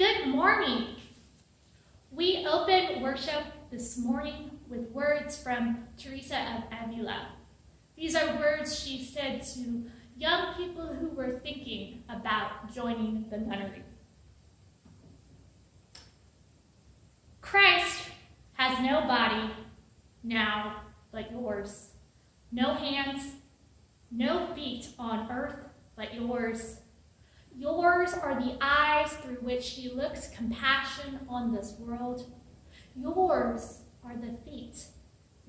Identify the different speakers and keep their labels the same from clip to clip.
Speaker 1: Good morning. We opened worship this morning with words from Teresa of Avila. These are words she said to young people who were thinking about joining the nunnery. Christ has no body now but yours, no hands, no feet on earth but yours. Yours are the eyes through which he looks compassion on this world. Yours are the feet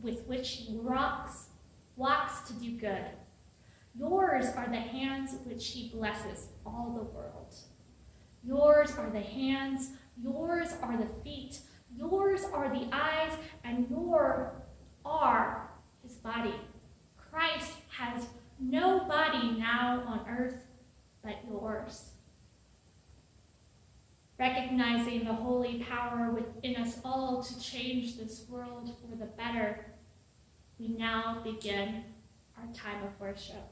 Speaker 1: with which he walks to do good. Yours are the hands which he blesses all the world. Yours are the hands, yours are the feet, yours are the eyes, and yours are his body. Christ has no body now on earth but yours. Recognizing the holy power within us all to change this world for the better, we now begin our time of worship.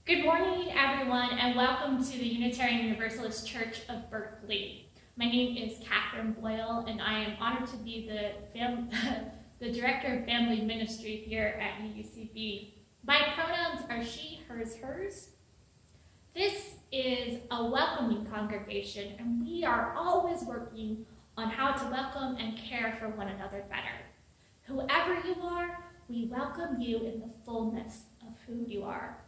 Speaker 1: Good morning, everyone, and welcome to the Unitarian Universalist Church of Berkeley. My name is Catherine Boyle, and I am honored to be the Director of Family Ministry here at UUCB. My pronouns are she, hers, hers. This is a welcoming congregation, and we are always working on how to welcome and care for one another better. Whoever you are, we welcome you in the fullness of who you are.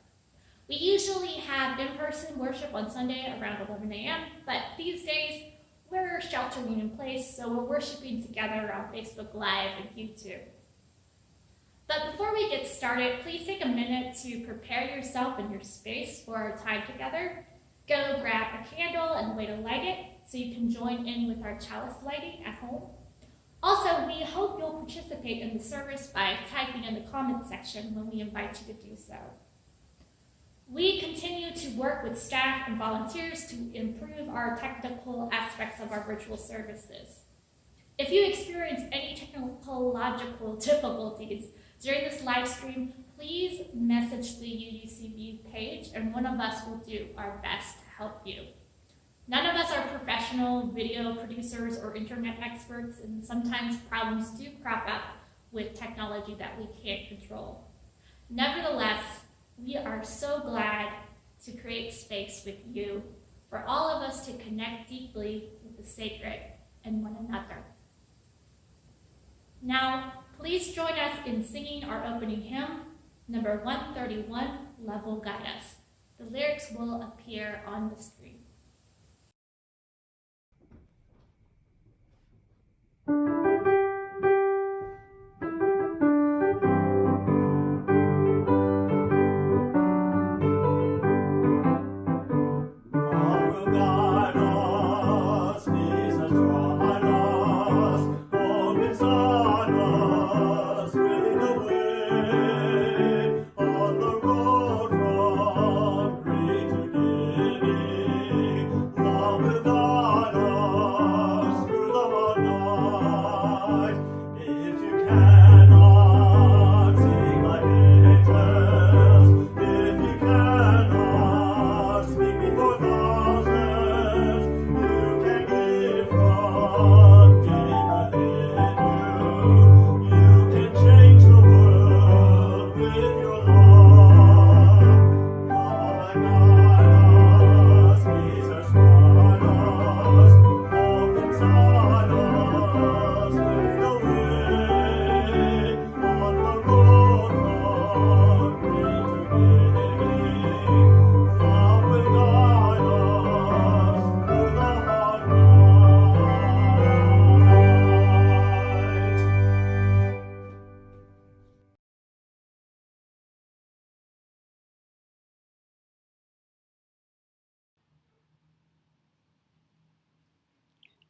Speaker 1: We usually have in-person worship on Sunday around 11 a.m., but these days we're sheltering in place, so we're worshiping together on Facebook Live and YouTube. But before we get started, please take a minute to prepare yourself and your space for our time together. Go grab a candle and way to light it so you can join in with our chalice lighting at home. Also, we hope you'll participate in the service by typing in the comment section when we invite you to do so. We continue to work with staff and volunteers to improve our technical aspects of our virtual services. If you experience any technological difficulties during this live stream, please message the UUCB page and one of us will do our best to help you. None of us are professional video producers or internet experts, and sometimes problems do crop up with technology that we can't control. Nevertheless, we are so glad to create space with you for all of us to connect deeply with the sacred and one another. Now, please join us in singing our opening hymn, number 131, Love Will Guide Us. The lyrics will appear on the screen.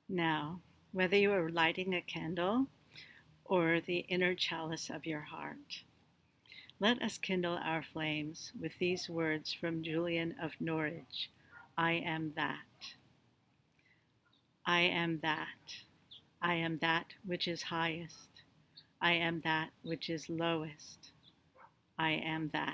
Speaker 2: Now, whether you are lighting a candle or the inner chalice of your heart, let us kindle our flames with these words from Julian of Norwich. I am that. I am that. I am that which is highest. I am that which is lowest. I am that.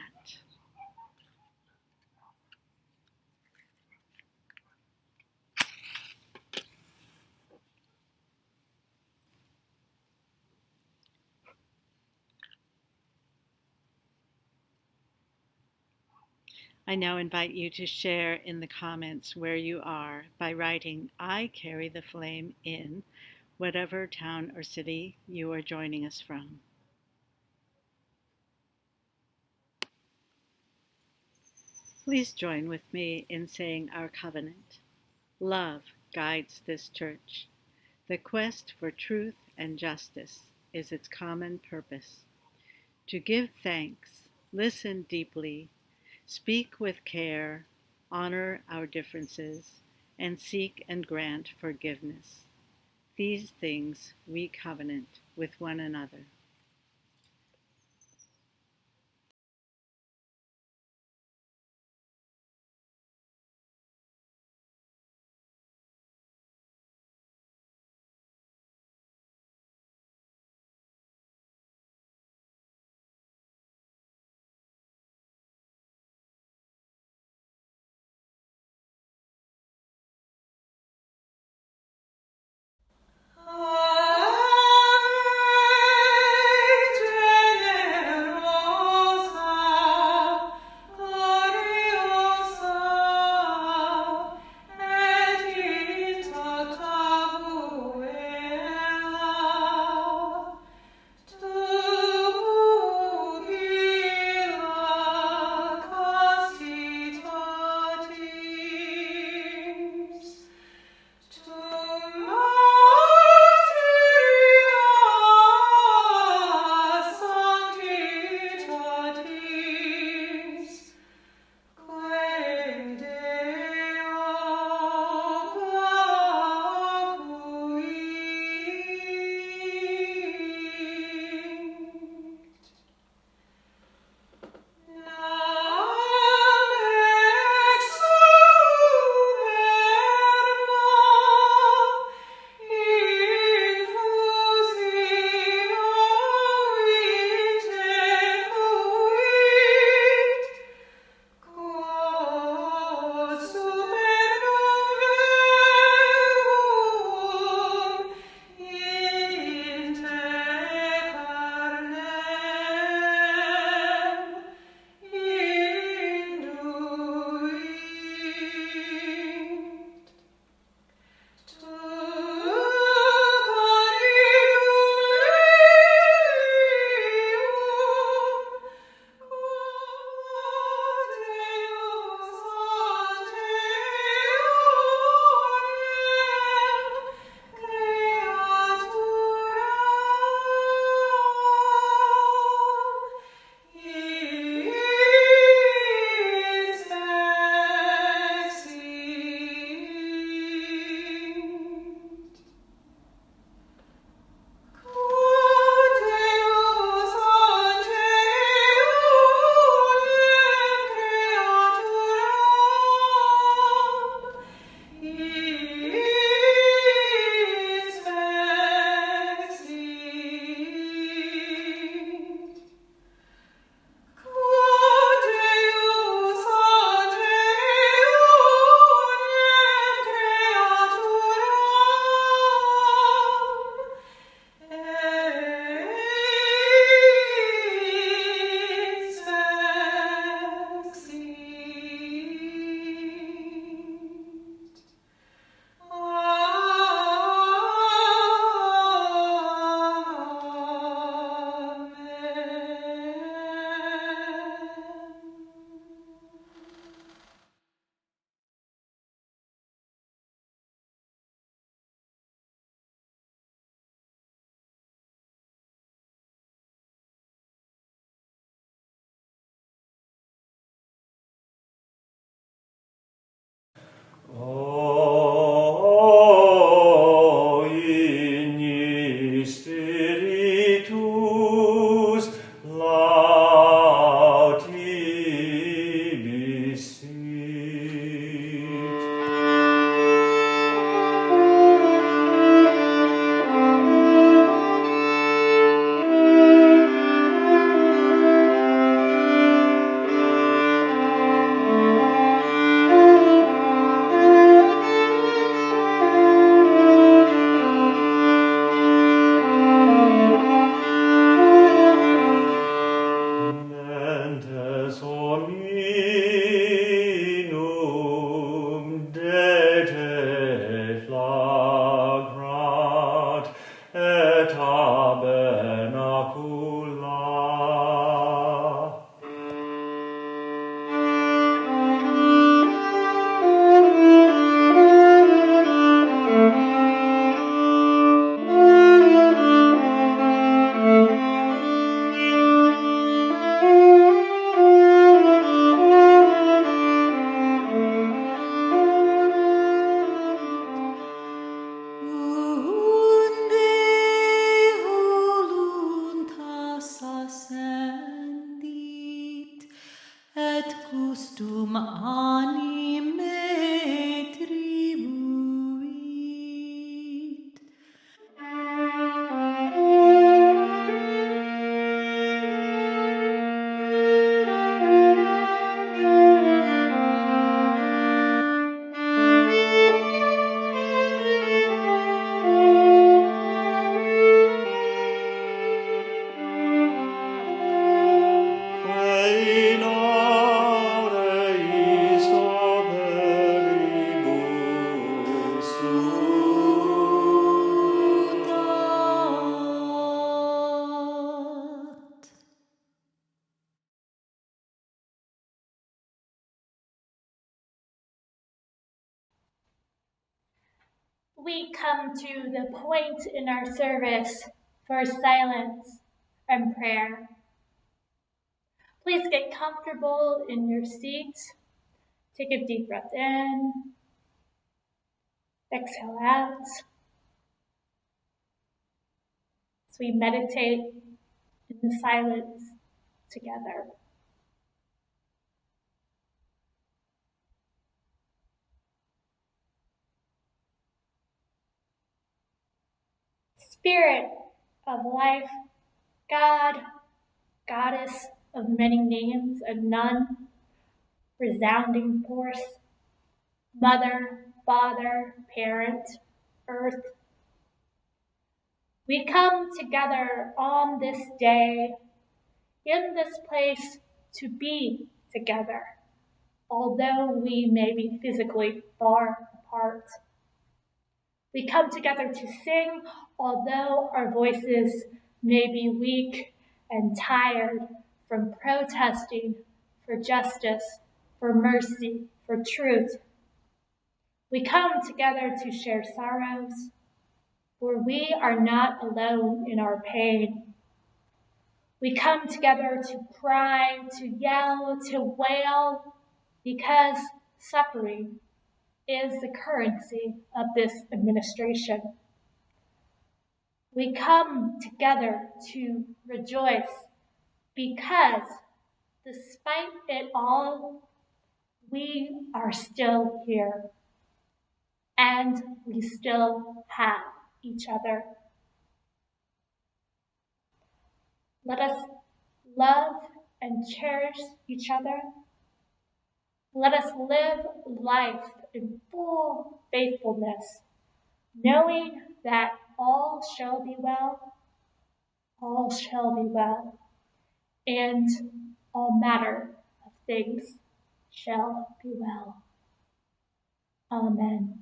Speaker 2: I now invite you to share in the comments where you are by writing "I carry the flame" in whatever town or city you are joining us from. Please join with me in saying our covenant. Love guides this church. The quest for truth and justice is its common purpose. To give thanks, listen deeply, speak with care, honor our differences, and seek and grant forgiveness. These things we covenant with one another.
Speaker 1: we come to the point in our service for silence and prayer. Please get comfortable in your seat. Take a deep breath in, exhale out. As we meditate in the silence together. Spirit of life, God, Goddess of many names and none, resounding force, Mother, Father, Parent, Earth. We come together on this day, in this place, to be together, although we may be physically far apart. We come together to sing, although our voices may be weak and tired from protesting for justice, for mercy, for truth. We come together to share sorrows, for we are not alone in our pain. We come together to cry, to yell, to wail, because suffering is the currency of this administration. We come together to rejoice because, despite it all, we are still here and we still have each other. Let us love and cherish each other. Let us live life in full faithfulness, knowing that all shall be well, and all matter of things shall be well. Amen.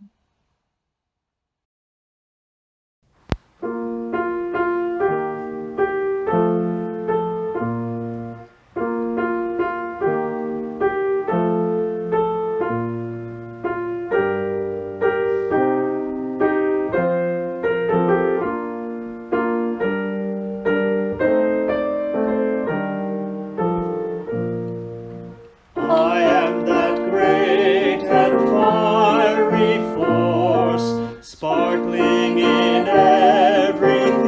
Speaker 3: I am that great and fiery force, sparkling in everything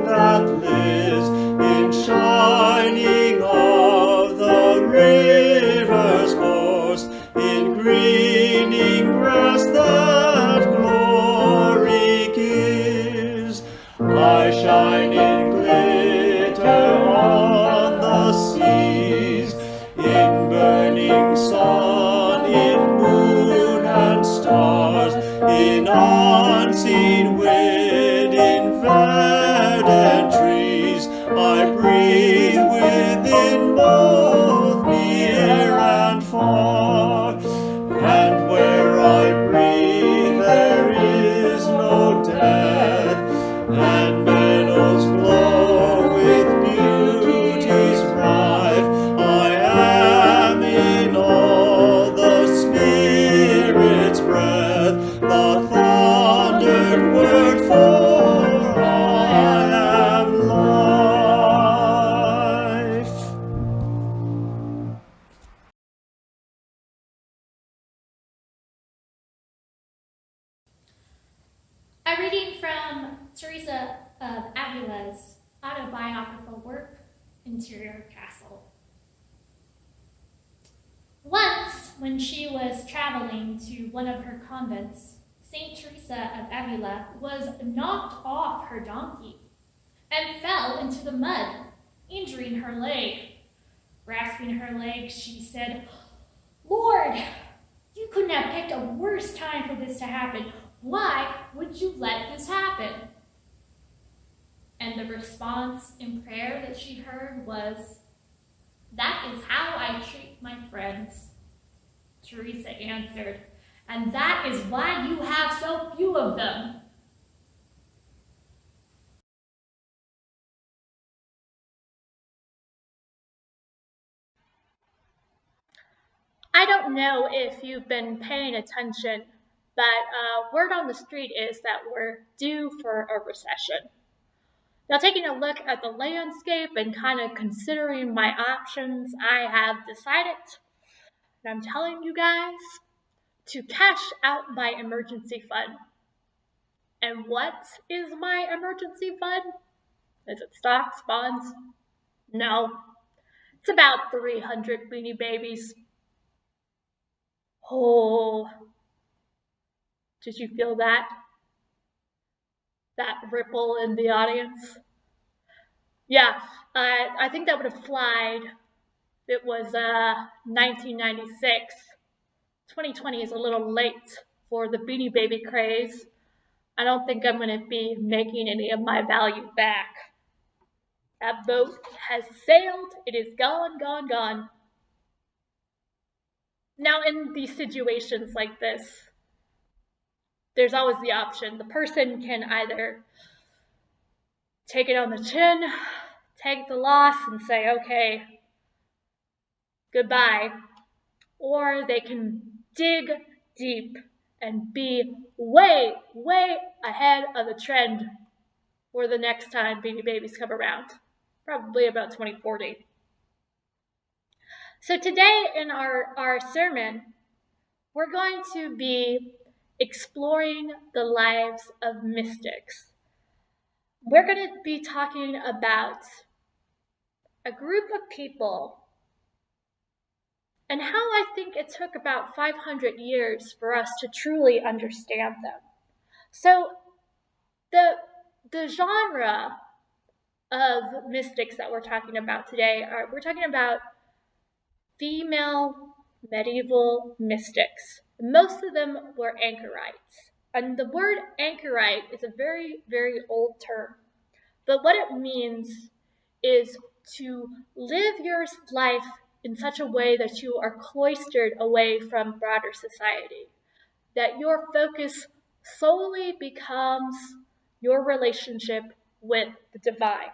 Speaker 3: that lives, in shining of the river's course, in greening grass that glory gives. I shine in glitter on the seas, in burning sun, in moon and stars, in unseen wind, in verdant trees. I breathe within both near and far, and where I breathe there is no death, and meadows glow with beauty's rife. I am in all the Spirit's breath, the thundered word, for I am life.
Speaker 1: A reading from Teresa of Avila's autobiographical work, Interior Castle. Once, when she was traveling to one of her convents, St. Teresa of Avila was knocked off her donkey and fell into the mud, injuring her leg. Grasping her leg, she said, "Lord, you couldn't have picked a worse time for this to happen. Why would you let this happen?" And the response in prayer that she heard was, "That is how I treat my friends." Teresa answered, "And that is why you have so few of them." I don't know if you've been paying attention, but word on the street is that we're due for a recession. Now, taking a look at the landscape and kind of considering my options, I have decided, and I'm telling you guys, to cash out my emergency fund. And what is my emergency fund? Is it stocks, bonds? No. It's about 300 Beanie Babies. Oh, did you feel that? That ripple in the audience? Yeah, I think that would have flied. It was 1996. 2020 is a little late for the Beanie Baby craze. I don't think I'm going to be making any of my value back. That boat has sailed. It is gone, gone, gone. Now, in these situations like this, there's always the option. The person can either take it on the chin, take the loss, and say, okay, goodbye. Or they can dig deep and be way, way ahead of the trend for the next time Beanie Babies come around, probably about 2040. So today in our sermon, we're going to be exploring the lives of mystics. We're going to be talking about a group of people and how I think it took about 500 years for us to truly understand them. So the genre of mystics that we're talking about today we're talking about female medieval mystics. Most of them were anchorites. And the word anchorite is a very, very old term. But what it means is to live your life in such a way that you are cloistered away from broader society, that your focus solely becomes your relationship with the divine.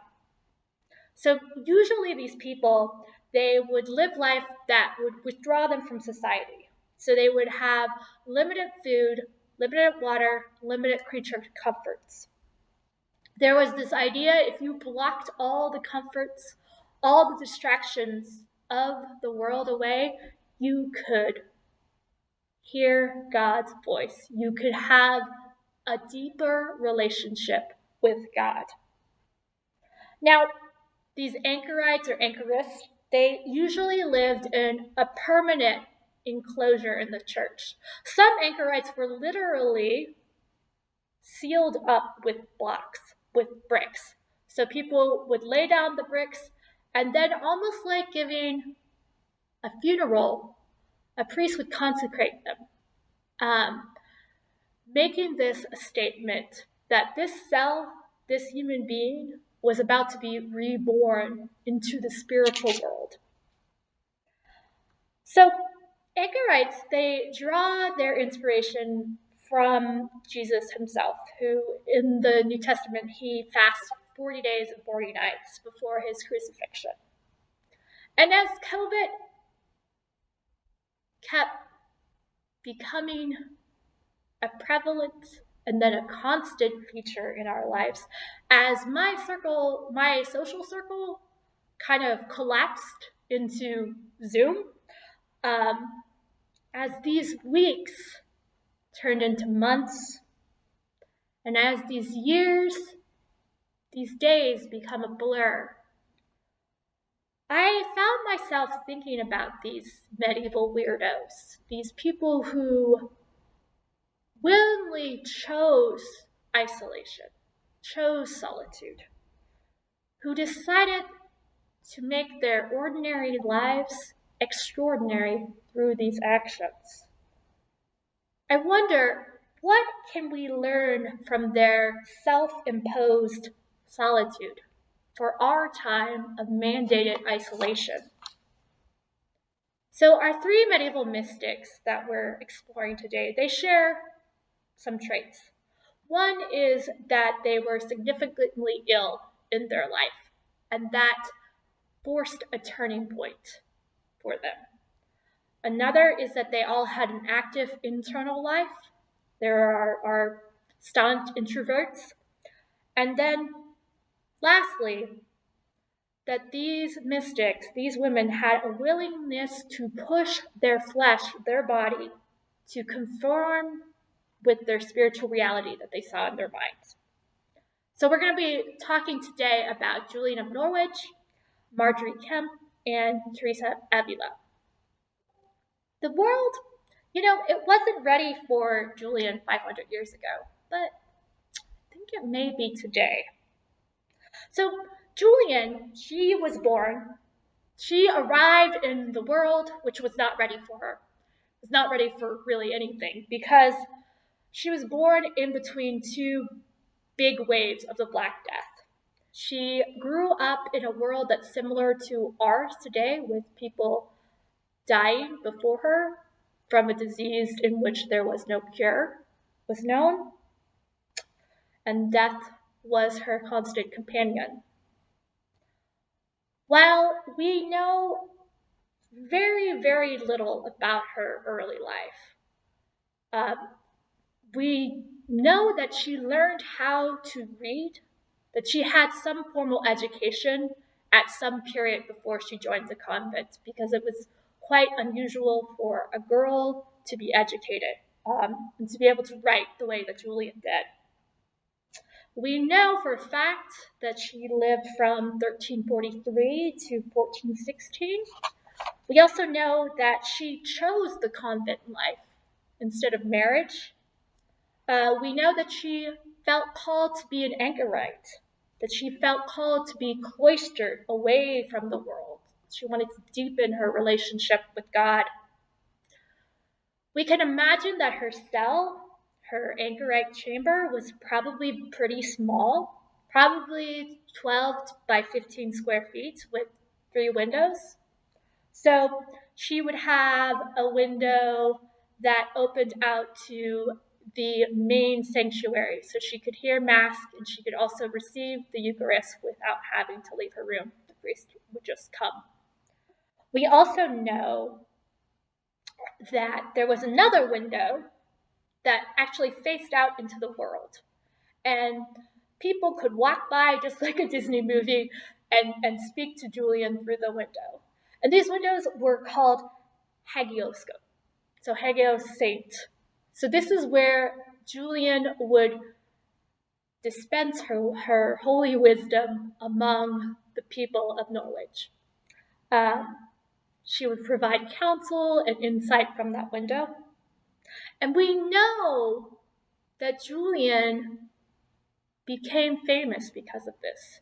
Speaker 1: So usually these people, they would live life that would withdraw them from society. So they would have limited food, limited water, limited creature comforts. There was this idea, if you blocked all the comforts, all the distractions of the world away, you could hear God's voice. You could have a deeper relationship with God. Now, these anchorites or anchorists, they usually lived in a permanent enclosure in the church. Some anchorites were literally sealed up with blocks, with bricks. So people would lay down the bricks, and then almost like giving a funeral, a priest would consecrate them, making this a statement that this cell, this human being, was about to be reborn into the spiritual world. So anchorites, they draw their inspiration from Jesus himself, who in the New Testament, he fasts 40 days and 40 nights before his crucifixion. And as COVID kept becoming a prevalent and then a constant feature in our lives, as my social circle kind of collapsed into Zoom, as these weeks turned into months, and as these years, these days become a blur, I found myself thinking about these medieval weirdos, these people who willingly chose isolation, chose solitude, who decided to make their ordinary lives extraordinary through these actions. I wonder, what can we learn from their self-imposed solitude for our time of mandated isolation? So our three medieval mystics that we're exploring today, they share some traits. One is that they were significantly ill in their life, and that forced a turning point for them. Another is that they all had an active internal life, There are staunch introverts. And then, lastly, that these mystics, these women, had a willingness to push their flesh, their body, to conform with their spiritual reality that they saw in their minds. So we're going to be talking today about Julian of Norwich, Marjorie Kemp, and Teresa Avila. The world, it wasn't ready for Julian 500 years ago, but I think it may be today. So Julian, she was born. She arrived in the world which was not ready for her. It was not ready for really anything because she was born in between two big waves of the Black Death. She grew up in a world that's similar to ours today, with people dying before her from a disease in which there was no cure was known, and death was her constant companion. While we know very, very little about her early life, we know that she learned how to read, that she had some formal education at some period before she joined the convent, because it was quite unusual for a girl to be educated and to be able to write the way that Julian did. We know for a fact that she lived from 1343 to 1416. We also know that she chose the convent life instead of marriage. We know that she felt called to be an anchorite, that she felt called to be cloistered away from the world. She wanted to deepen her relationship with God. We can imagine that her cell, her anchorite chamber, was probably pretty small, probably 12 by 15 square feet with 3 windows. So she would have a window that opened out to the main sanctuary, so she could hear Mass and she could also receive the Eucharist without having to leave her room. The priest would just come. We also know that there was another window that actually faced out into the world, and people could walk by just like a Disney movie and speak to Julian through the window. And these windows were called hagioscope, so hagios, saint. So this is where Julian would dispense her holy wisdom among the people of Norwich. She would provide counsel and insight from that window. And we know that Julian became famous because of this.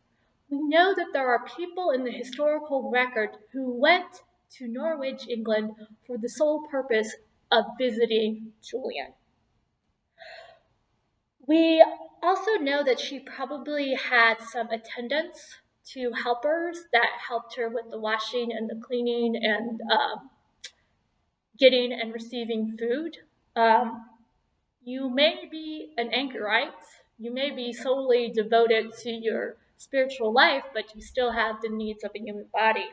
Speaker 1: We know that there are people in the historical record who went to Norwich, England, for the sole purpose of visiting Julian. We also know that she probably had some attendants, two helpers that helped her with the washing and the cleaning and getting and receiving food. You may be an anchorite, you may be solely devoted to your spiritual life, but you still have the needs of a human body.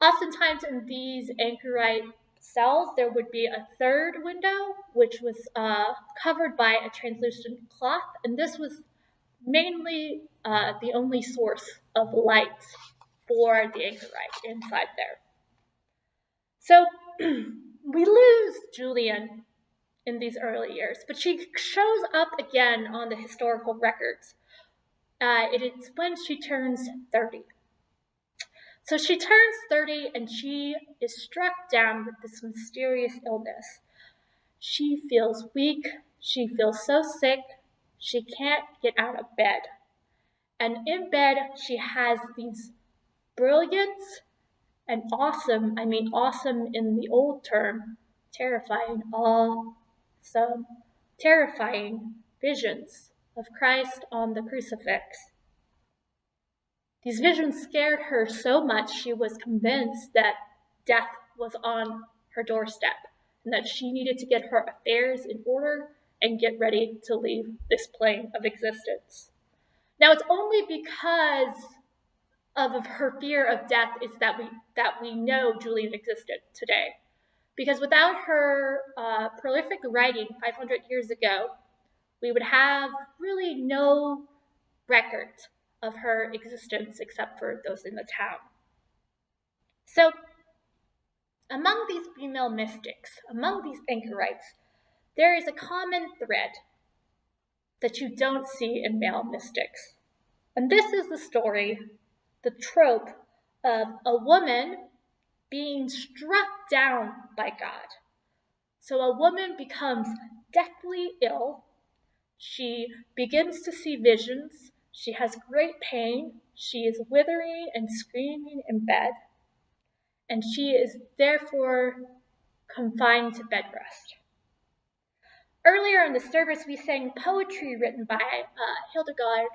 Speaker 1: Oftentimes in these anchorite cells, there would be a third window, which was covered by a translucent cloth, and this was mainly the only source of light for the anchorite inside there. So we lose Julian in these early years, but she shows up again on the historical records. It's when she turns 30. So she turns 30 and she is struck down with this mysterious illness. She feels weak, she feels so sick, she can't get out of bed. And in bed, she has these brilliant and awesome, I mean awesome in the old term, terrifying visions of Christ on the crucifix. These visions scared her so much she was convinced that death was on her doorstep and that she needed to get her affairs in order and get ready to leave this plane of existence. Now, it's only because of her fear of death is that we know Julian existed today. Because without her prolific writing 500 years ago, we would have really no record of her existence except for those in the town. So, among these female mystics, among these anchorites, there is a common thread that you don't see in male mystics. And this is the story, the trope of a woman being struck down by God. So a woman becomes deathly ill. She begins to see visions. She has great pain. She is withering and screaming in bed. And she is therefore confined to bed rest. Earlier in the service, we sang poetry written by Hildegard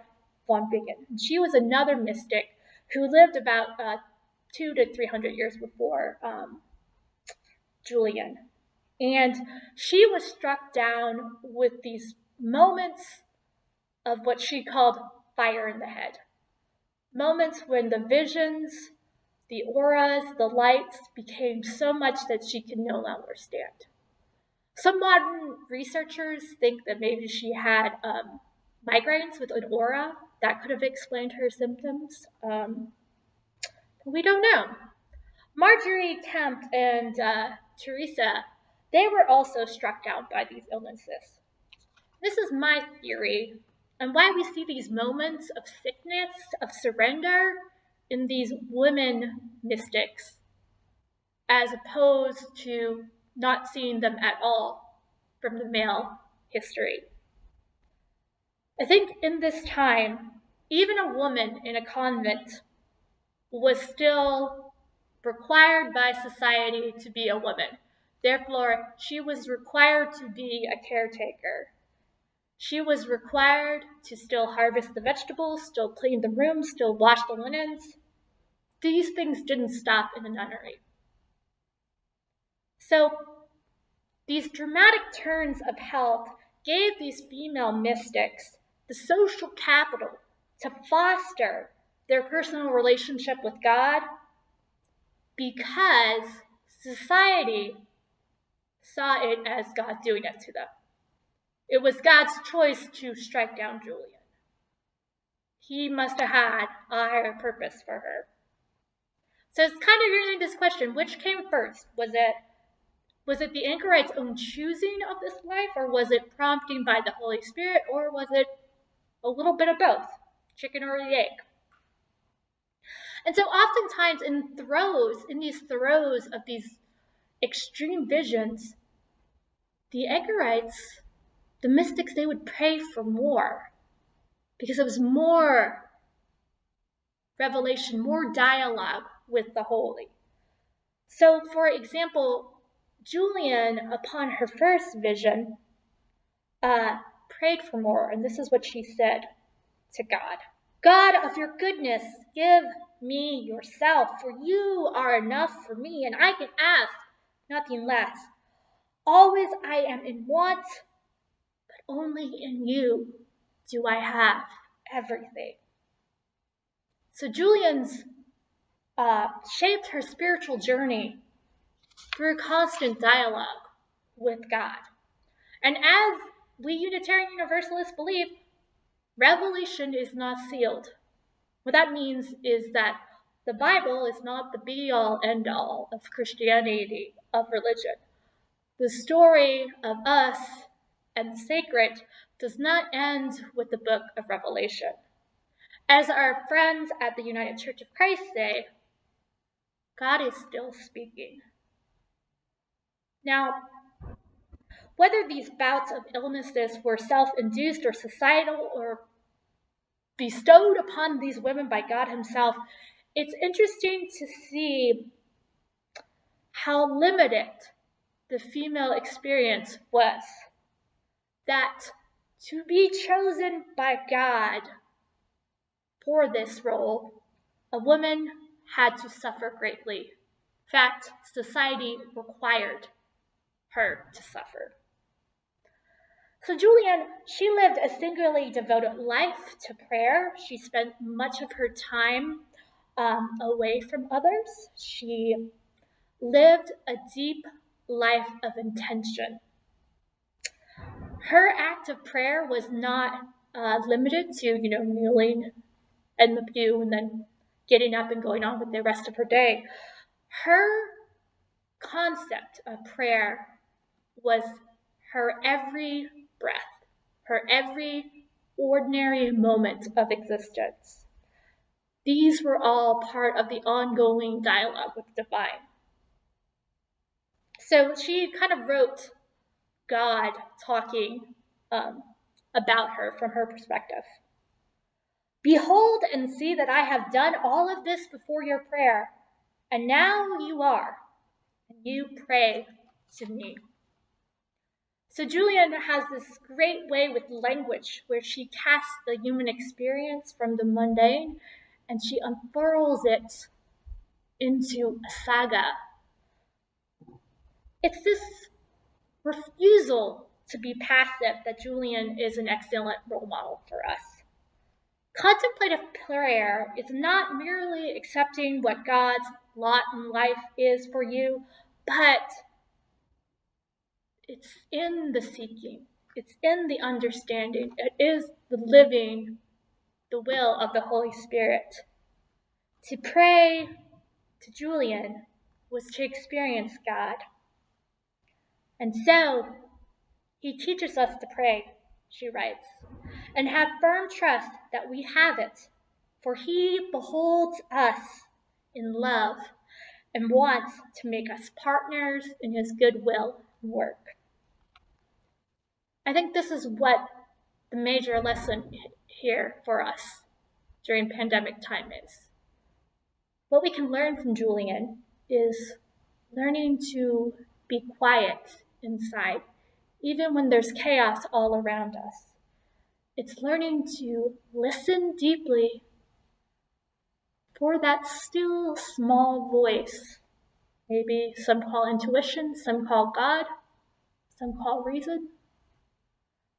Speaker 1: von Bingen. She was another mystic who lived about 200 to 300 years before Julian. And she was struck down with these moments of what she called fire in the head. Moments when the visions, the auras, the lights became so much that she could no longer stand. Some modern researchers think that maybe she had migraines with an aura. That could have explained her symptoms. We don't know. Marjorie Kemp and Teresa, they were also struck down by these illnesses. This is my theory, and why we see these moments of sickness, of surrender in these women mystics, as opposed to not seeing them at all from the male history. I think in this time, even a woman in a convent was still required by society to be a woman. Therefore, she was required to be a caretaker. She was required to still harvest the vegetables, still clean the rooms, still wash the linens. These things didn't stop in the nunnery. So, these dramatic turns of health gave these female mystics the social capital to foster their personal relationship with God, because society saw it as God doing it to them. It was God's choice to strike down Julian. He must have had a higher purpose for her. So it's kind of really this question, which came first? Was it the anchorite's own choosing of this life, or was it prompting by the Holy Spirit, or was it a little bit of both, chicken or the egg? And so oftentimes in these throes of these extreme visions, the anchorites, the mystics, they would pray for more, because it was more revelation, more dialogue with the holy. So, for example, Julian, upon her first vision, prayed for more, and this is what she said to God. God of your goodness, give me yourself, for you are enough for me, and I can ask nothing less. Always I am in want, but only in you do I have everything. So Julian's shaped her spiritual journey through constant dialogue with God. And as we Unitarian Universalists believe, revelation is not sealed. What that means is that the Bible is not the be-all, end-all of Christianity, of religion. The story of us and the sacred does not end with the book of Revelation. As our friends at the United Church of Christ say, God is still speaking. Now, whether these bouts of illnesses were self-induced or societal or bestowed upon these women by God himself, it's interesting to see how limited the female experience was. That to be chosen by God for this role, a woman had to suffer greatly. In fact, society required her to suffer. So Julian, she lived a singularly devoted life to prayer. She spent much of her time away from others. She lived a deep life of intention. Her act of prayer was not limited to, kneeling in the pew and then getting up and going on with the rest of her day. Her concept of prayer was her every breath, her every ordinary moment of existence. These were all part of the ongoing dialogue with the divine. So she kind of wrote God talking about her from her perspective. Behold and see that I have done all of this before your prayer, and now you are, and you pray to me. So Julian has this great way with language where she casts the human experience from the mundane and she unfurls it into a saga. It's this refusal to be passive that Julian is an excellent role model for us. Contemplative prayer is not merely accepting what God's lot in life is for you, but it's in the seeking. It's in the understanding. It is the living the will of the Holy Spirit. To pray to Julian was to experience God. And so he teaches us to pray, she writes, and have firm trust that we have it, for he beholds us in love and wants to make us partners in his goodwill and work. I think this is what the major lesson here for us during pandemic time is. What we can learn from Julian is learning to be quiet inside, even when there's chaos all around us. It's learning to listen deeply for that still small voice. Maybe some call intuition, some call God, some call reason.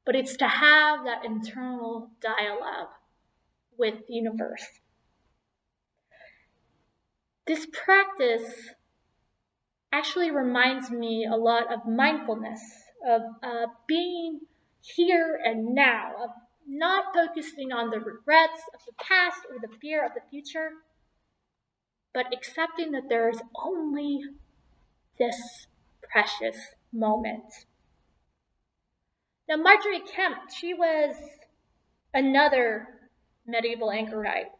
Speaker 1: But it's to have that internal dialogue with the universe. This practice actually reminds me a lot of mindfulness, of being here and now, of not focusing on the regrets of the past or the fear of the future, but accepting that there is only this precious moment. Now, Marjorie Kemp, she was another medieval anchorite.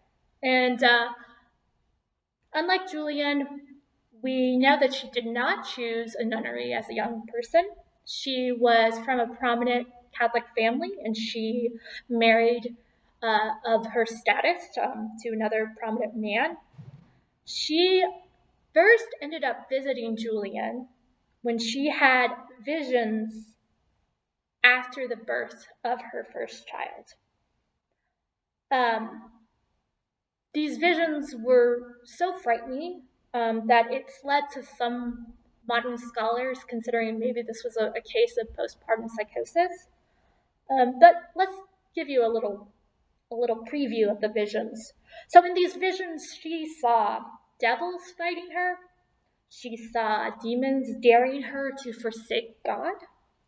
Speaker 1: And unlike Julian, we know that she did not choose a nunnery as a young person. She was from a prominent Catholic family, and she married of her status to another prominent man. She first ended up visiting Julian when she had visions after the birth of her first child. These visions were so frightening that it's led to some modern scholars considering maybe this was a case of postpartum psychosis. But let's give you a little preview of the visions. So in these visions, she saw devils fighting her. She saw demons daring her to forsake God,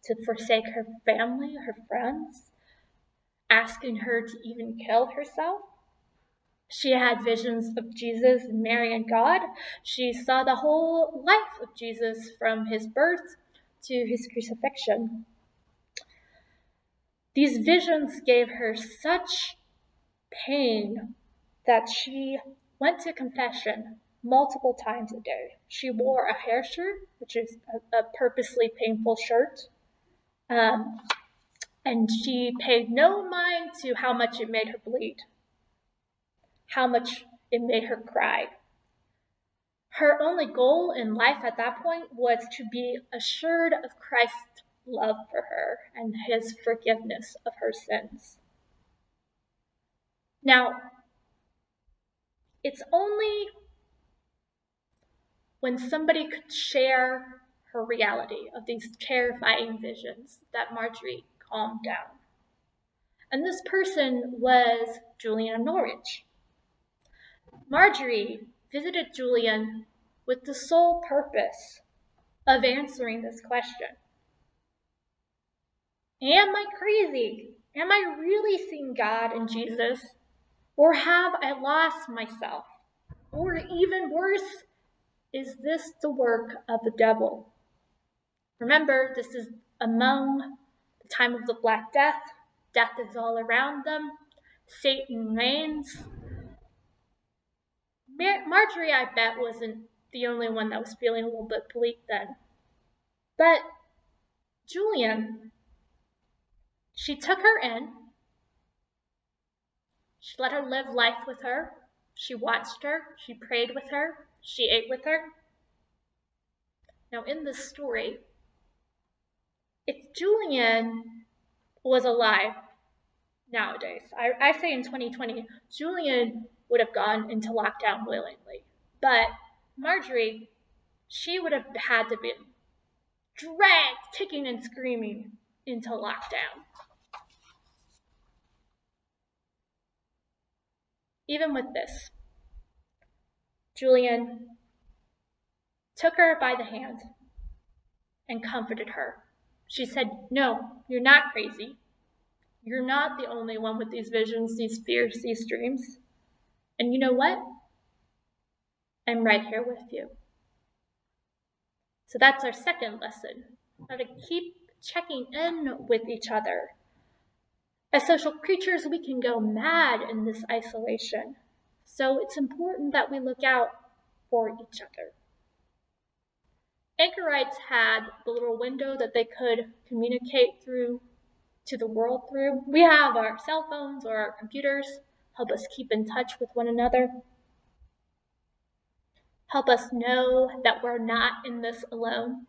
Speaker 1: to forsake her family, her friends, asking her to even kill herself. She had visions of Jesus and Mary and God. She saw the whole life of Jesus from his birth to his crucifixion. These visions gave her such pain that she went to confession multiple times a day. She wore a hair shirt, which is a purposely painful shirt. And she paid no mind to how much it made her bleed, how much it made her cry. Her only goal in life at that point was to be assured of Christ's love for her and his forgiveness of her sins. Now, it's only when somebody could share her reality of these terrifying visions that Marjorie calmed down. And this person was Julian of Norwich. Marjorie visited Julian with the sole purpose of answering this question. Am I crazy? Am I really seeing God in Jesus? Or have I lost myself? Or even worse, is this the work of the devil? Remember, this is among the time of the Black Death. Death is all around them. Satan reigns. Marjorie, I bet, wasn't the only one that was feeling a little bit bleak then. But Julian, she took her in. She let her live life with her. She watched her. She prayed with her. She ate with her. Now, in this story, if Julian was alive nowadays, I say in 2020, Julian would have gone into lockdown willingly. But Marjorie, she would have had to be dragged, kicking and screaming, into lockdown. Even with this, Julian took her by the hand and comforted her. She said, "No, you're not crazy. You're not the only one with these visions, these fears, these dreams. And you know what? I'm right here with you." So that's our second lesson, how to keep checking in with each other. As social creatures, we can go mad in this isolation. So it's important that we look out for each other. Anchorites had the little window that they could communicate through to the world through. We have our cell phones or our computers, help us keep in touch with one another, help us know that we're not in this alone.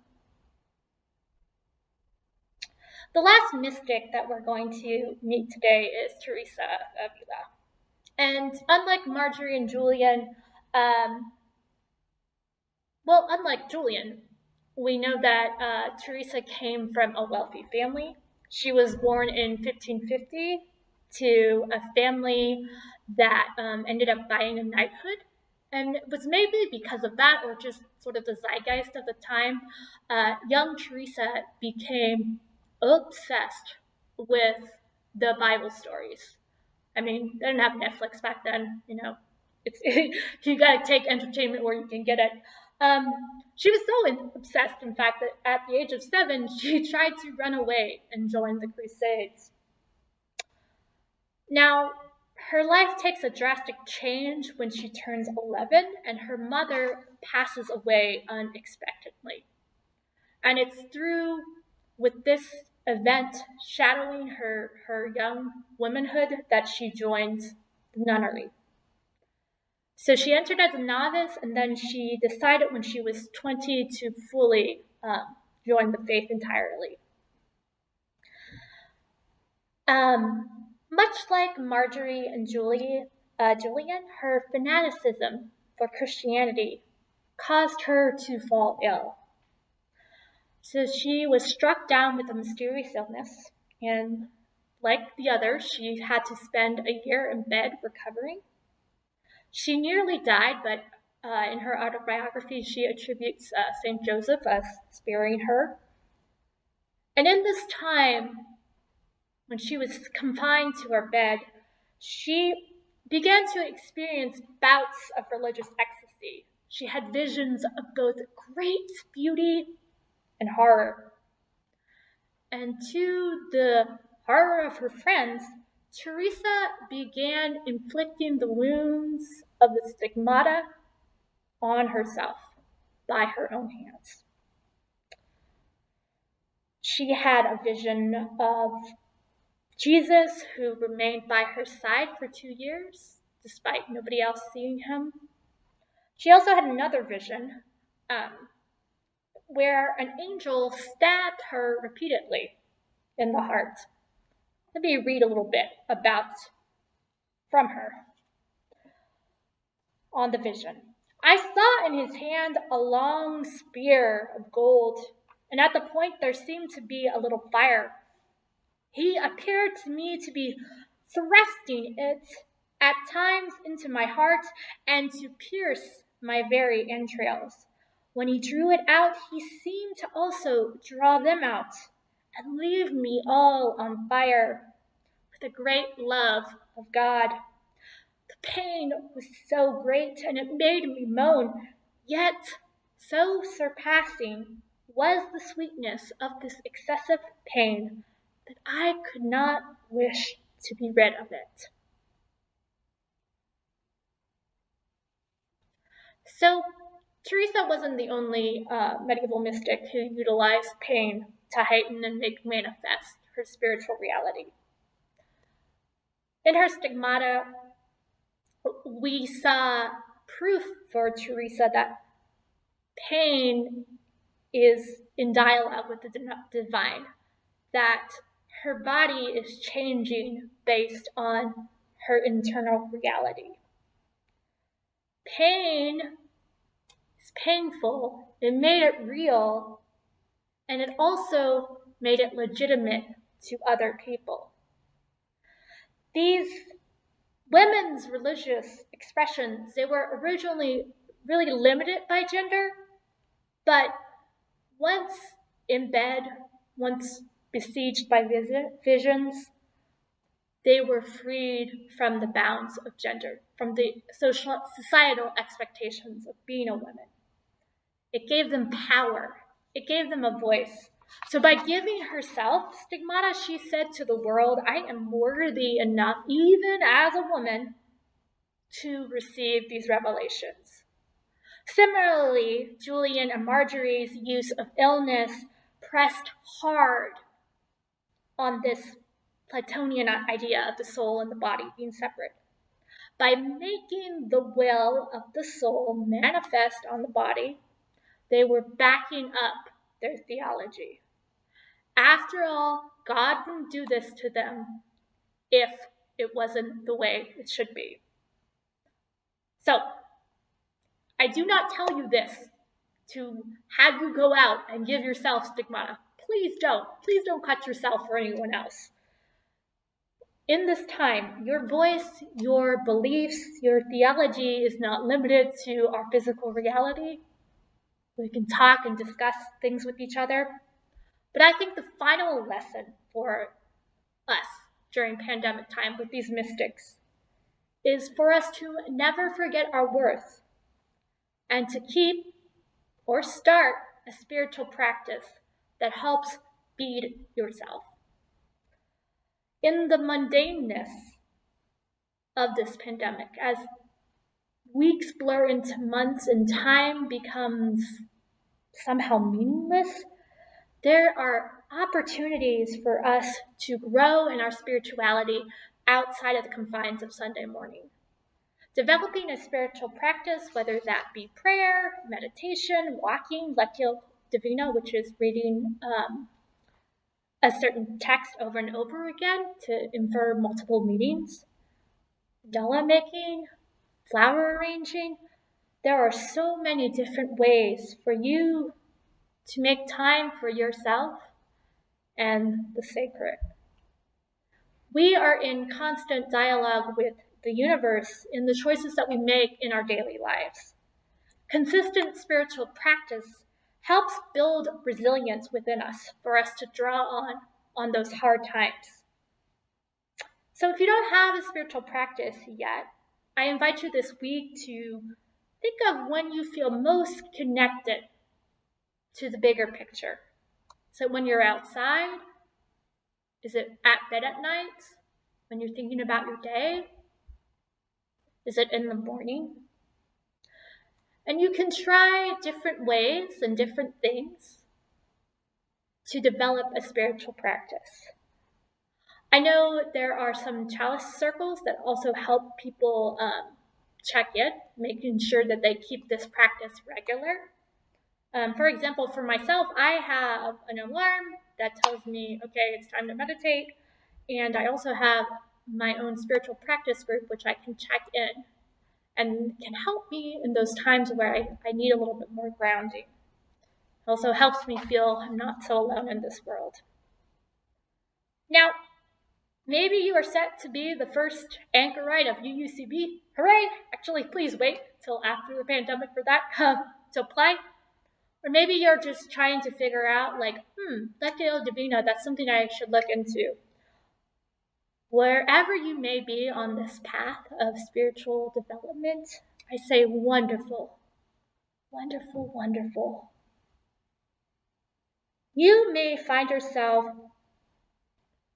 Speaker 1: The last mystic that we're going to meet today is Teresa of Avila. And unlike Marjorie and Julian, unlike Julian, we know that Teresa came from a wealthy family. She was born in 1550 to a family that ended up buying a knighthood. And it was maybe because of that, or just sort of the zeitgeist of the time, young Teresa became obsessed with the Bible stories. I mean, they didn't have Netflix back then, It's you gotta take entertainment where you can get it. She was so obsessed, in fact, that at the age of 7, she tried to run away and join the Crusades. Now, her life takes a drastic change when she turns 11, and her mother passes away unexpectedly. And it's through, with this event shadowing her young womanhood, that she joins the nunnery. So she entered as a novice, and then she decided when she was 20 to fully join the faith entirely. Much like Marjorie and Julian, her fanaticism for Christianity caused her to fall ill. So she was struck down with a mysterious illness, and like the others, she had to spend a year in bed recovering. She nearly died, but in her autobiography, she attributes St. Joseph as sparing her. And in this time, when she was confined to her bed, she began to experience bouts of religious ecstasy. She had visions of both great beauty and horror. And to the horror of her friends, Teresa began inflicting the wounds of the stigmata on herself by her own hands. She had a vision of Jesus, who remained by her side for 2 years, despite nobody else seeing him. She also had another vision where an angel stabbed her repeatedly in the heart. Let me read a little bit from her on the vision. "I saw in his hand a long spear of gold, and at the point there seemed to be a little fire. He appeared to me to be thrusting it at times into my heart and to pierce my very entrails. When he drew it out, he seemed to also draw them out and leave me all on fire with a great love of God. The pain was so great and it made me moan, yet so surpassing was the sweetness of this excessive pain that I could not wish to be rid of it. So, Teresa wasn't the only medieval mystic who utilized pain to heighten and make manifest her spiritual reality. In her Stigmata, we saw proof for Teresa that pain is in dialogue with the divine, that her body is changing based on her internal reality. Pain is painful, it made it real, and it also made it legitimate to other people. These women's religious expressions, they were originally really limited by gender, but once in bed, once besieged by visions, they were freed from the bounds of gender, from the societal expectations of being a woman. It gave them power. It gave them a voice. So by giving herself Stigmata, she said to the world, I am worthy enough, even as a woman, to receive these revelations. Similarly, Julian and Marjorie's use of illness pressed hard on this Platonian idea of the soul and the body being separate. By making the will of the soul manifest on the body, they were backing up their theology. After all, God wouldn't do this to them if it wasn't the way it should be. So, I do not tell you this to have you go out and give yourself Stigmata. Please don't. Please don't cut yourself or anyone else. In this time, your voice, your beliefs, your theology is not limited to our physical reality. We can talk and discuss things with each other. But I think the final lesson for us during pandemic time with these mystics is for us to never forget our worth and to keep or start a spiritual practice that helps feed yourself. In the mundaneness of this pandemic, as weeks blur into months and time becomes somehow meaningless, there are opportunities for us to grow in our spirituality outside of the confines of Sunday morning. Developing a spiritual practice, whether that be prayer, meditation, walking, lectio divina, which is reading a certain text over and over again to infer multiple meanings, mandala making, flower arranging. There are so many different ways for you to make time for yourself and the sacred. We are in constant dialogue with the universe in the choices that we make in our daily lives. Consistent spiritual practice helps build resilience within us for us to draw on those hard times. So if you don't have a spiritual practice yet, I invite you this week to think of when you feel most connected to the bigger picture. So when you're outside, is it at bed at night? When you're thinking about your day? Is it in the morning? And you can try different ways and different things to develop a spiritual practice. I know there are some chalice circles that also help people check in, making sure that they keep this practice regular. For example, for myself, I have an alarm that tells me, okay, it's time to meditate. And I also have my own spiritual practice group, which I can check in and can help me in those times where I need a little bit more grounding. It also helps me feel I'm not so alone in this world. Now, maybe you are set to be the first anchorite of UUCB. Hooray! Actually, please wait till after the pandemic for that to apply. Or maybe you're just trying to figure out, like, Lectio Divina, that's something I should look into. Wherever you may be on this path of spiritual development, I say wonderful, wonderful, wonderful. You may find yourself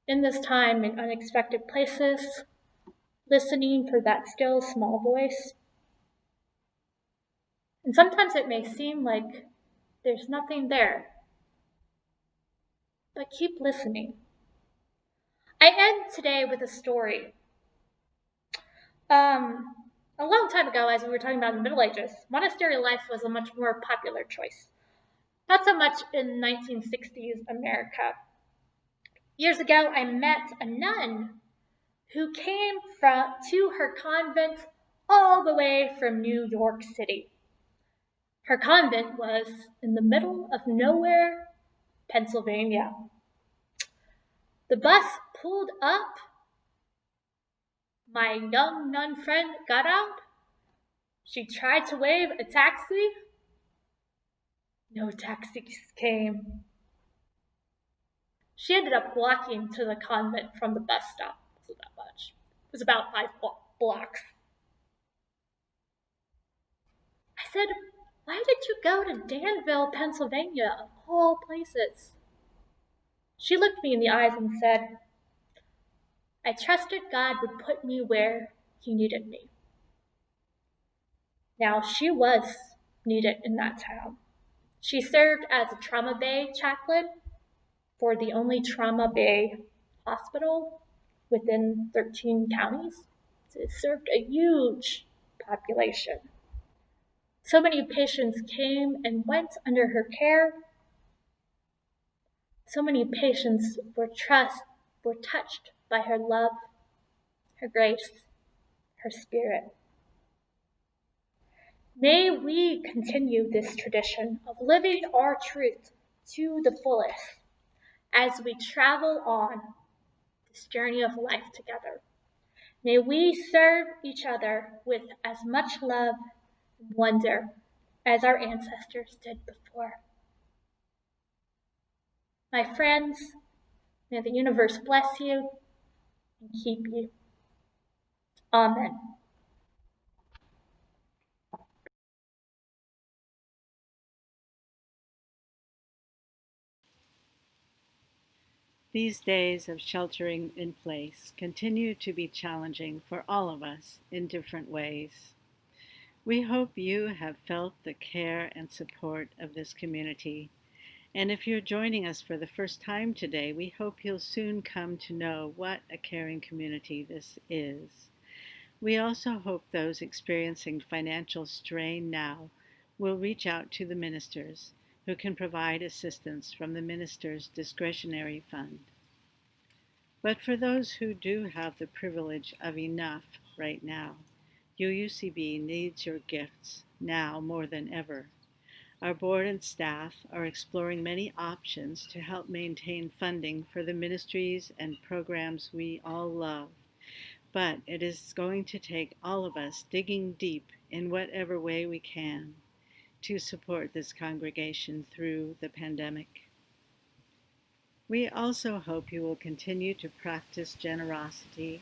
Speaker 1: in this time in unexpected places, listening for that still small voice. And sometimes it may seem like there's nothing there, but keep listening. I end today with a story. A long time ago, as we were talking about in the Middle Ages, monastery life was a much more popular choice. Not so much in 1960s America. Years ago, I met a nun who came to her convent all the way from New York City. Her convent was in the middle of nowhere, Pennsylvania. The bus pulled up. My young nun friend got out. She tried to wave a taxi. No taxis came. She ended up walking to the convent from the bus stop. It wasn't that much. It was about 5 blocks. I said, "Why did you go to Danville, Pennsylvania, of all places?" She looked me in the eyes and said, "I trusted God would put me where He needed me." Now, she was needed in that town. She served as a trauma bay chaplain for the only trauma bay hospital within 13 counties. So it served a huge population. So many patients came and went under her care. So many patients were touched by her love, her grace, her spirit. May we continue this tradition of living our truth to the fullest as we travel on this journey of life together. May we serve each other with as much love and wonder as our ancestors did before. My friends, may the universe bless you and keep you. Amen.
Speaker 2: These days of sheltering in place continue to be challenging for all of us in different ways. We hope you have felt the care and support of this community. And if you're joining us for the first time today, we hope you'll soon come to know what a caring community this is. We also hope those experiencing financial strain now will reach out to the ministers who can provide assistance from the minister's discretionary fund. But for those who do have the privilege of enough right now, UUCB needs your gifts now more than ever. Our board and staff are exploring many options to help maintain funding for the ministries and programs we all love. But it is going to take all of us digging deep in whatever way we can to support this congregation through the pandemic. We also hope you will continue to practice generosity,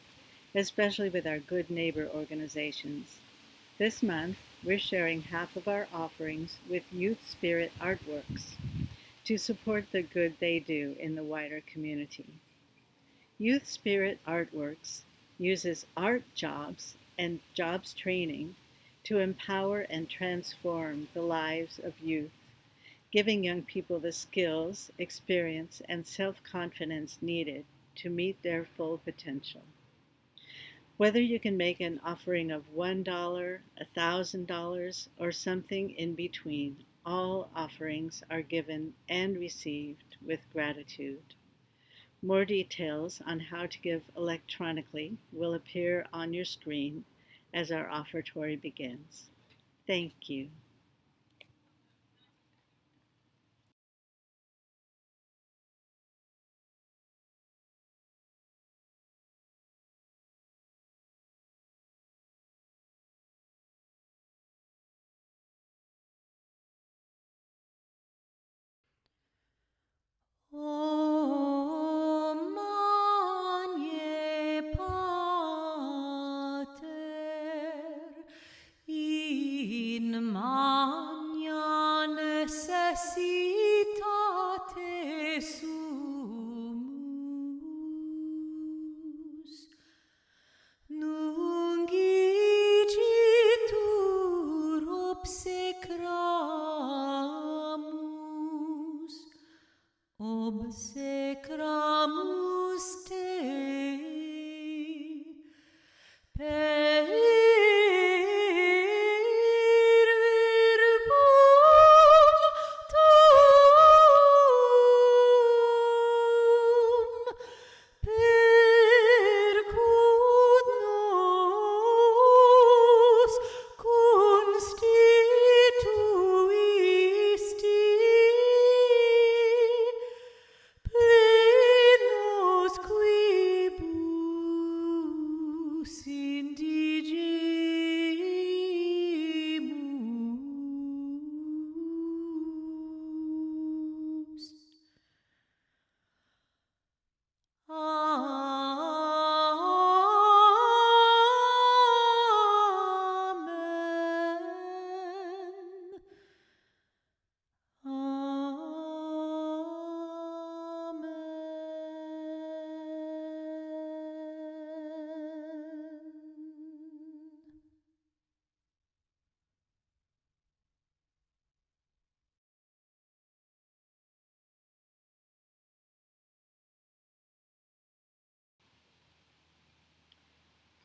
Speaker 2: especially with our Good Neighbor organizations. This month, we're sharing half of our offerings with Youth Spirit Artworks to support the good they do in the wider community. Youth Spirit Artworks uses art jobs and jobs training to empower and transform the lives of youth, giving young people the skills, experience, and self-confidence needed to meet their full potential. Whether you can make an offering of $1, $1,000, or something in between, all offerings are given and received with gratitude. More details on how to give electronically will appear on your screen as our offertory begins. Thank you.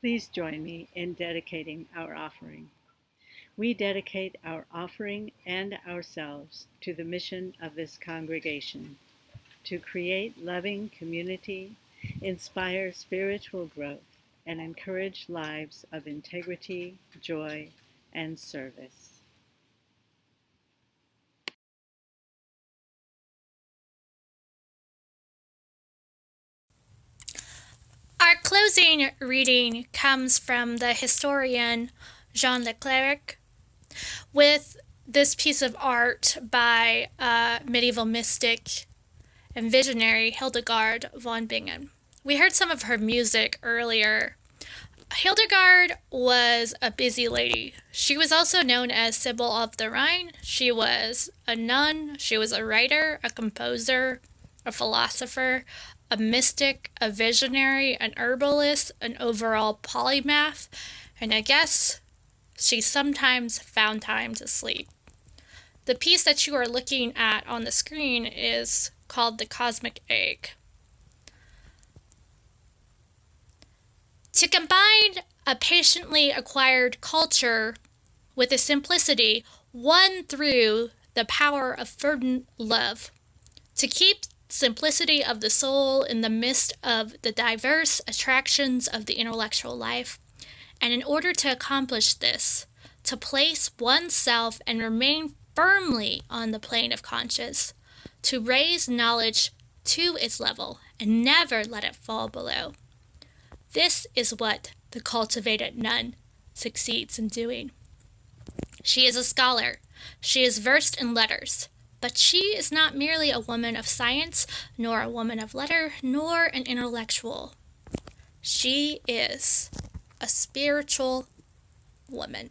Speaker 2: Please join me in dedicating our offering. We dedicate our offering and ourselves to the mission of this congregation, to create loving community, inspire spiritual growth, and encourage lives of integrity, joy, and service.
Speaker 1: Our closing reading comes from the historian Jean Leclerc with this piece of art by medieval mystic and visionary Hildegard von Bingen. We heard some of her music earlier. Hildegard was a busy lady. She was also known as Sybil of the Rhine. She was a nun, she was a writer, a composer, a philosopher, a mystic, a visionary, an herbalist, an overall polymath, and I guess she sometimes found time to sleep. The piece that you are looking at on the screen is called The Cosmic Egg. To combine a patiently acquired culture with a simplicity won through the power of fervent love, to keep simplicity of the soul in the midst of the diverse attractions of the intellectual life, and in order to accomplish this, to place oneself and remain firmly on the plane of conscience, to raise knowledge to its level and never let it fall below. This is what the cultivated nun succeeds in doing. She is a scholar. She is versed in letters. But she is not merely a woman of science, nor a woman of letter, nor an intellectual. She is a spiritual woman.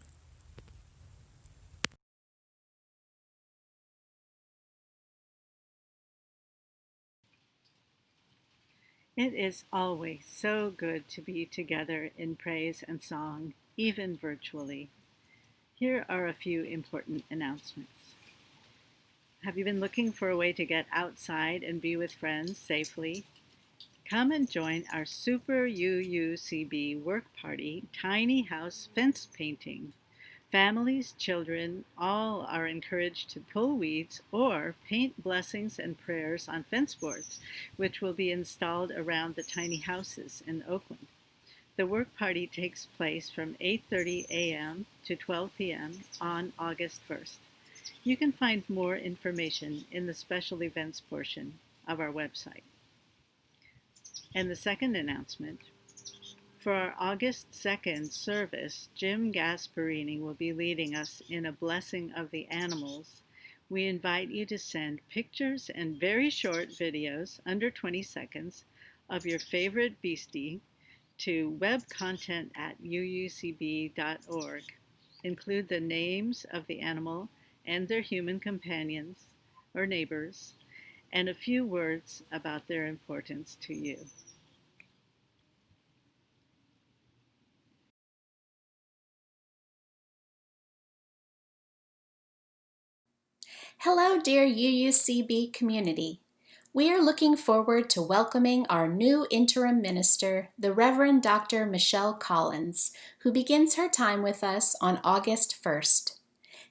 Speaker 2: It is always so good to be together in praise and song, even virtually. Here are a few important announcements. Have you been looking for a way to get outside and be with friends safely? Come and join our Super UUCB work party tiny house fence painting. Families, children, all are encouraged to pull weeds or paint blessings and prayers on fence boards, which will be installed around the tiny houses in Oakland. The work party takes place from 8:30 a.m. to 12 p.m. on August 1st. You can find more information in the special events portion of our website. And the second announcement, for our August 2nd service, Jim Gasparini will be leading us in a blessing of the animals. We invite you to send pictures and very short videos, under 20 seconds, of your favorite beastie to webcontent@uucb.org. Include the names of the animal and their human companions or neighbors, and a few words about their importance to you.
Speaker 4: Hello, dear UUCB community. We are looking forward to welcoming our new interim minister, the Reverend Dr. Michelle Collins, who begins her time with us on August 1st.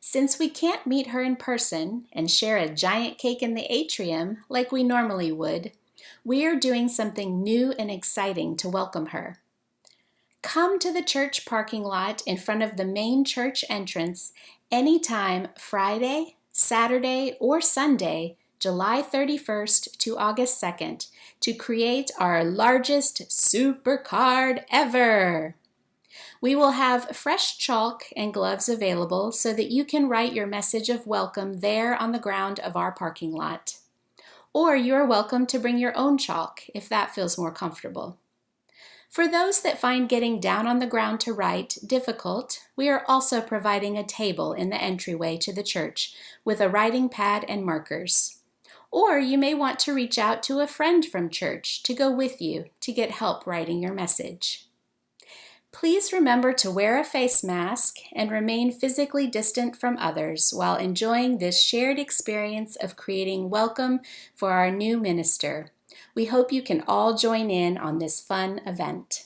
Speaker 4: Since we can't meet her in person and share a giant cake in the atrium like we normally would, we are doing something new and exciting to welcome her. Come to the church parking lot in front of the main church entrance anytime Friday, Saturday, or Sunday, July 31st to August 2nd, to create our largest super card ever. We will have fresh chalk and gloves available so that you can write your message of welcome there on the ground of our parking lot. Or you are welcome to bring your own chalk if that feels more comfortable. For those that find getting down on the ground to write difficult, we are also providing a table in the entryway to the church with a writing pad and markers. Or you may want to reach out to a friend from church to go with you to get help writing your message. Please remember to wear a face mask and remain physically distant from others while enjoying this shared experience of creating welcome for our new minister. We hope you can all join in on this fun event.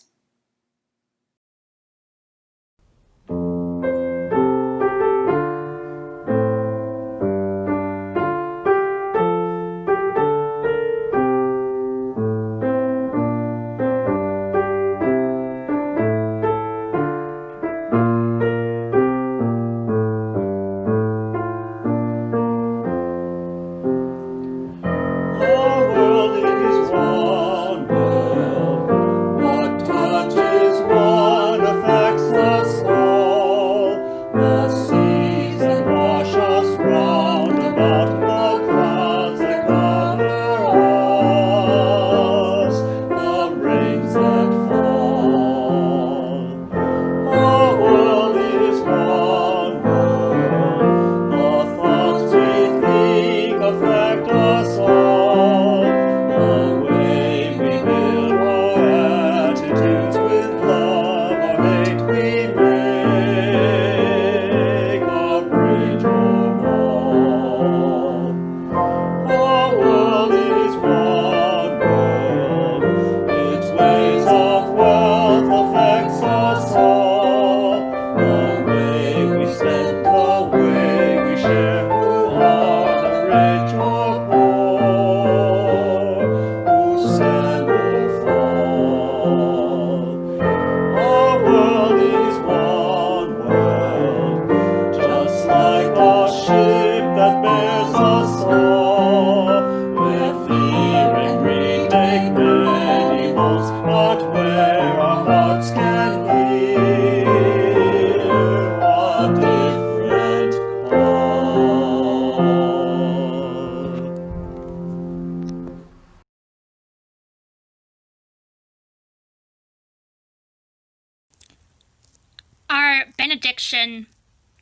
Speaker 1: our benediction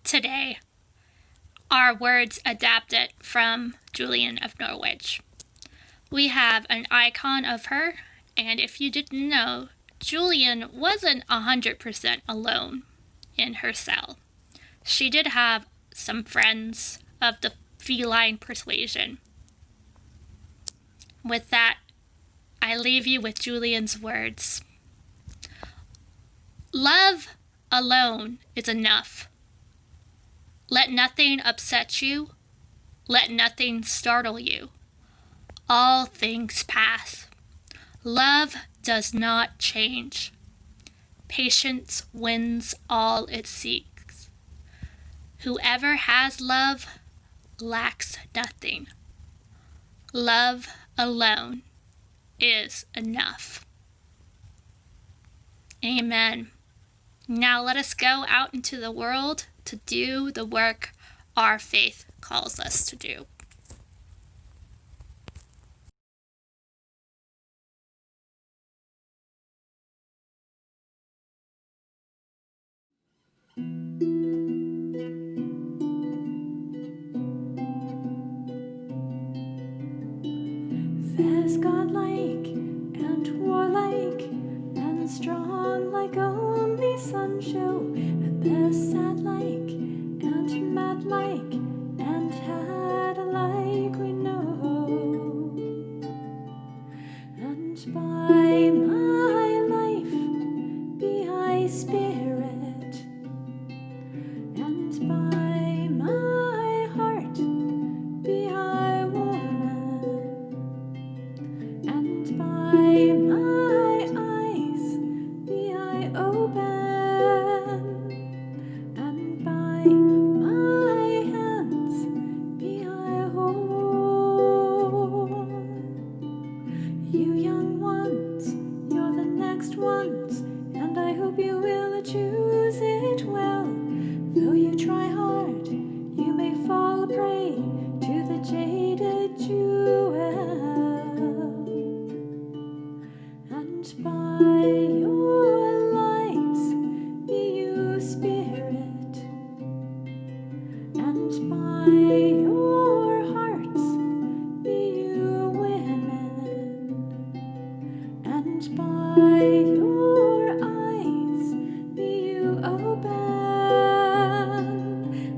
Speaker 1: today are words adapted from Julian of Norwich. We have an icon of her, and if you didn't know, Julian wasn't 100% alone in her cell. She did have some friends of the feline persuasion. With that, I leave you with Julian's words. Love alone is enough. Let nothing upset you. Let nothing startle you. All things pass. Love does not change. Patience wins all it seeks. Whoever has love lacks nothing. Love alone is enough. Amen. Now let us go out into the world to do the work our faith calls us to do.
Speaker 5: Fierce, godlike, and warlike, and strong like only sun show, and there's sad like, and mad like, and had alike we know. And by my life be I spirit, and by my heart be I woman, and by my eyes be I open, and by my hands be I whole. You young ones, you're the next ones, and I hope you will choose it well. Though you try hard, you may fall a prey to the jaded jewel. And by your lives be you spirit, and by your hearts be you women, and by your eyes be you open,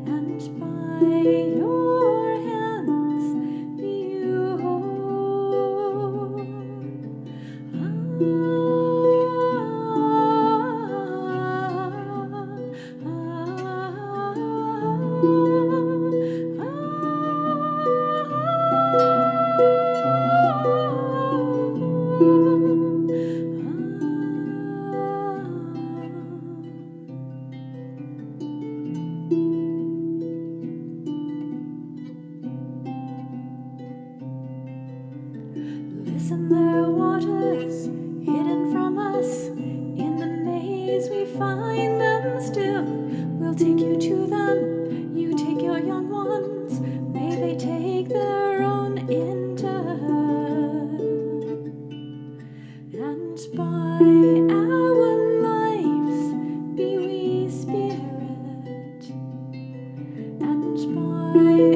Speaker 5: and by your hands be you whole. Listen, there are waters hidden from us. In the maze we find them still. We'll take you to them. You take your young ones. May they take their own in turn. And by our lives be we spirit, and by